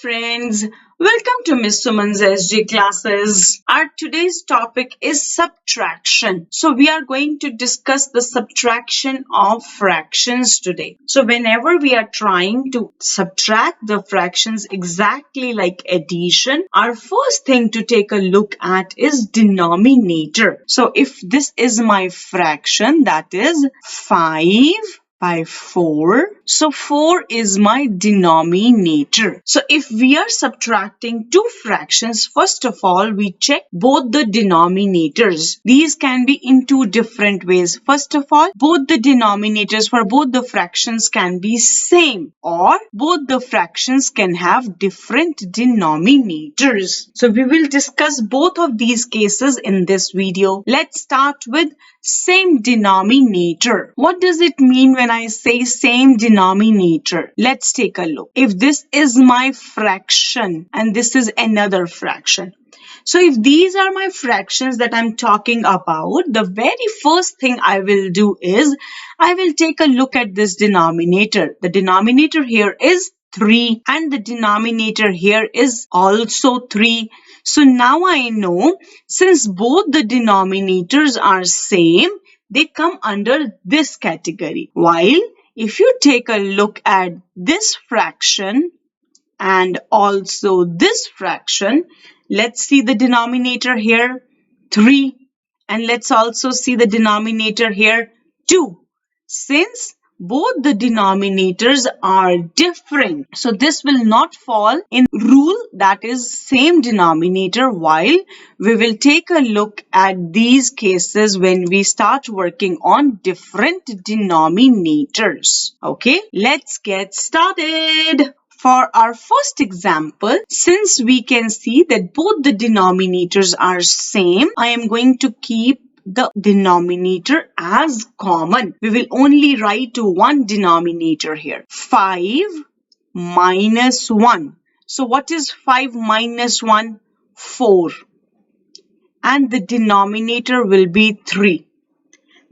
friends, welcome to Miss Suman's SG classes. Our today's topic is subtraction. So we are going to discuss the subtraction of fractions today. So whenever we are trying to subtract the fractions exactly like addition, our first thing to take a look at is denominator. So if this is my fraction, that is 5 by 4. So 4 is my denominator. So if we are subtracting two fractions, first of all, we check both the denominators. These can be in two different ways. First of all, both the denominators for both the fractions can be same, or both the fractions can have different denominators. So we will discuss both of these cases in this video. Let's start with same denominator. What does it mean when I say same denominator? Let's take a look. If this is my fraction and this is another fraction. So if these are my fractions that I'm talking about, the very first thing I will do is I will take a look at this denominator. The denominator here is 3 and the denominator here is also 3. So now I know since both the denominators are same, they come under this category. While if you take a look at this fraction and also this fraction, let's see the denominator here 3 and let's also see the denominator here 2. Since both the denominators are different, so this will not fall in rule that is same denominator, while we will take a look at these cases when we start working on different denominators. Okay, let's get started. For our first example, since we can see that both the denominators are same, I am going to keep the denominator as common. We will only write one denominator here. 5 minus 1. So what is 5 minus 1? 4. And the denominator will be 3.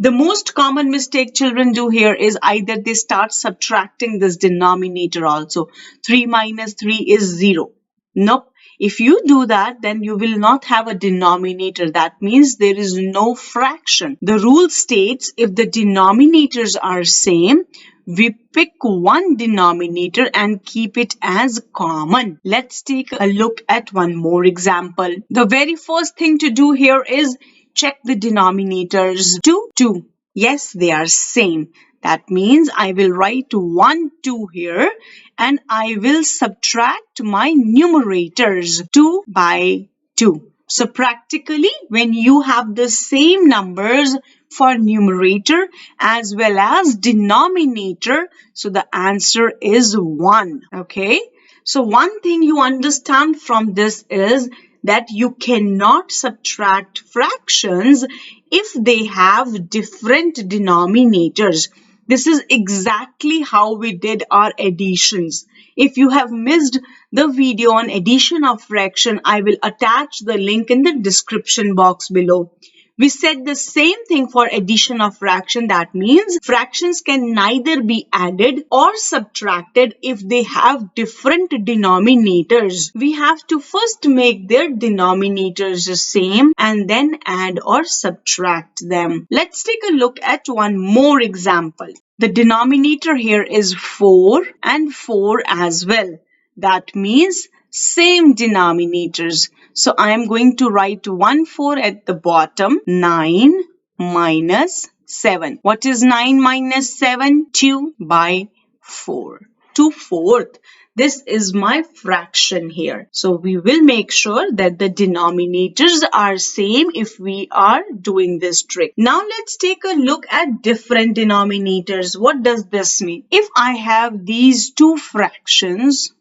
The most common mistake children do here is either they start subtracting this denominator also. 3 minus 3 is 0. Nope. If you do that, then you will not have a denominator. That means there is no fraction. The rule states if the denominators are same, we pick one denominator and keep it as common. Let's take a look at one more example. The very first thing to do here is check the denominators. 2, 2. Yes, they are same. That means I will write 1, 2 here and I will subtract my numerators 2 by 2. So practically when you have the same numbers for numerator as well as denominator, so the answer is 1. Okay. So one thing you understand from this is that you cannot subtract fractions if they have different denominators. This is exactly how we did our additions. If you have missed the video on addition of fraction, I will attach the link in the description box below. We said the same thing for addition of fraction. That means fractions can neither be added or subtracted if they have different denominators. We have to first make their denominators the same and then add or subtract them. Let's take a look at one more example. The denominator here is 4 and 4 as well. That means same denominators. So I am going to write 1 4 at the bottom. 9 minus 7. What is 9 minus 7? 2 by 4. 2/4. This is my fraction here. So we will make sure that the denominators are same if we are doing this trick. Now let's take a look at different denominators. What does this mean? If I have these two fractions,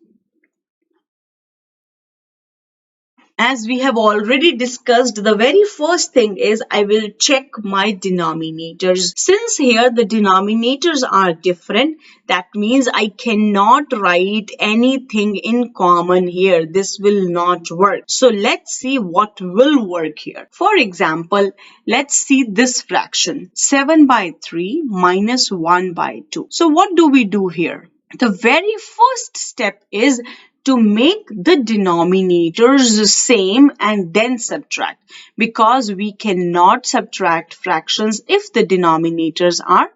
as we have already discussed, the very first thing is I will check my denominators. Since here the denominators are different, that means I cannot write anything in common here. This will not work. So let's see what will work here. For example, let's see this fraction. 7 by 3 minus 1 by 2. So what do we do here? The very first step is to make the denominators same and then subtract, because we cannot subtract fractions if the denominators are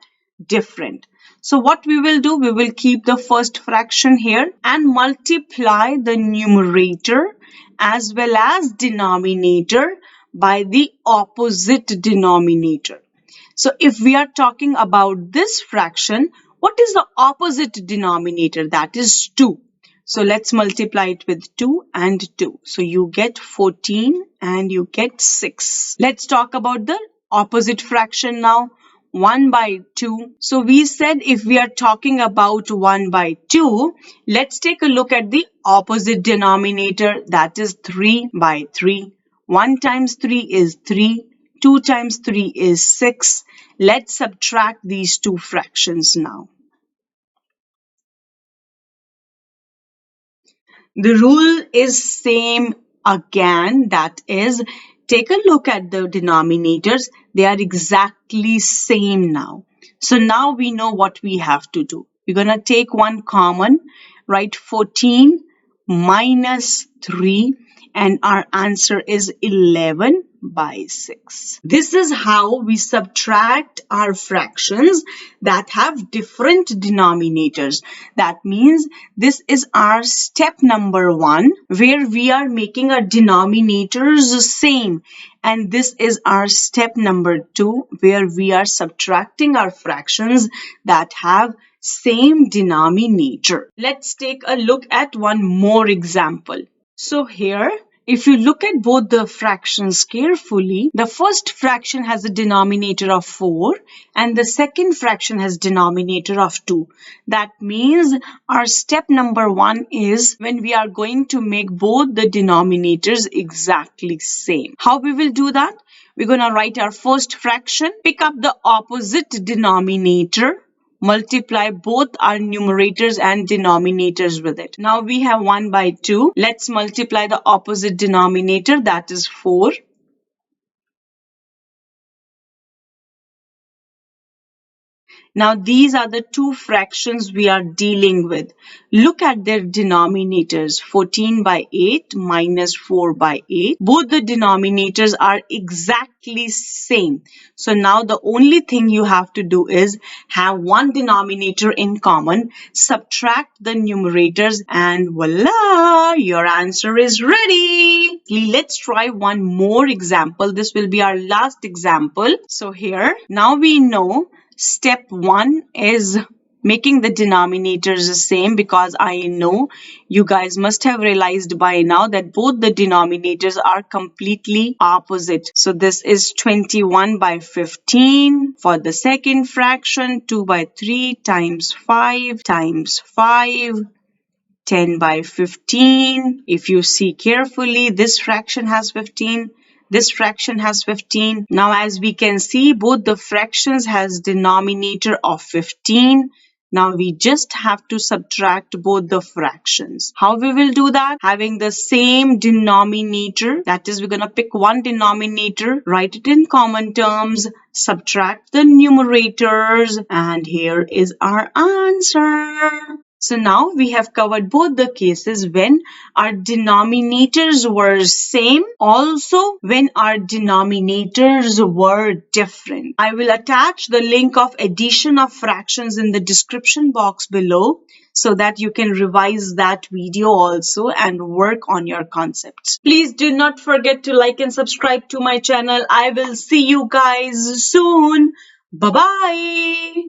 different. So what we will do, we will keep the first fraction here and multiply the numerator as well as denominator by the opposite denominator. So if we are talking about this fraction, what is the opposite denominator? That is 2. So let's multiply it with 2 and 2. So you get 14 and you get 6. Let's talk about the opposite fraction now. 1 by 2. So we said if we are talking about 1 by 2, let's take a look at the opposite denominator, that is 3 by 3. 1 times 3 is 3. 2 times 3 is 6. Let's subtract these two fractions now. The rule is same again, that is, take a look at the denominators. They are exactly same now. So now we know what we have to do. We're going to take one common, write 14 minus 3, and our answer is 11 by 6. This is how we subtract our fractions that have different denominators. That means this is our step number 1, where we are making our denominators same. And this is our step number 2, where we are subtracting our fractions that have same denominator. Let's take a look at one more example. So here, if you look at both the fractions carefully, the first fraction has a denominator of 4 and the second fraction has denominator of 2. That means our step number 1 is when we are going to make both the denominators exactly same. How we will do that? We're going to write our first fraction, pick up the opposite denominator, multiply both our numerators and denominators with it. Now we have 1 by 2. Let's multiply the opposite denominator, that is 4. Now these are the two fractions we are dealing with. Look at their denominators, 14 by 8 minus 4 by 8. Both the denominators are exactly same. So now the only thing you have to do is have one denominator in common, subtract the numerators, and voila, your answer is ready. Let's try one more example. This will be our last example. So here, now we know step 1 is making the denominators the same, because I know you guys must have realized by now that both the denominators are completely opposite. So this is 21 by 15. For the second fraction, 2 by 3 times 5 times 5. 10 by 15. If you see carefully, this fraction has 15. This fraction has 15. Now as we can see, both the fractions has denominator of 15. Now we just have to subtract both the fractions. How we will do that? Having the same denominator, that is, we're going to pick one denominator, write it in common terms, subtract the numerators, and here is our answer. So now we have covered both the cases when our denominators were same, also when our denominators were different. I will attach the link of addition of fractions in the description box below so that you can revise that video also and work on your concepts. Please do not forget to like and subscribe to my channel. I will see you guys soon. Bye-bye.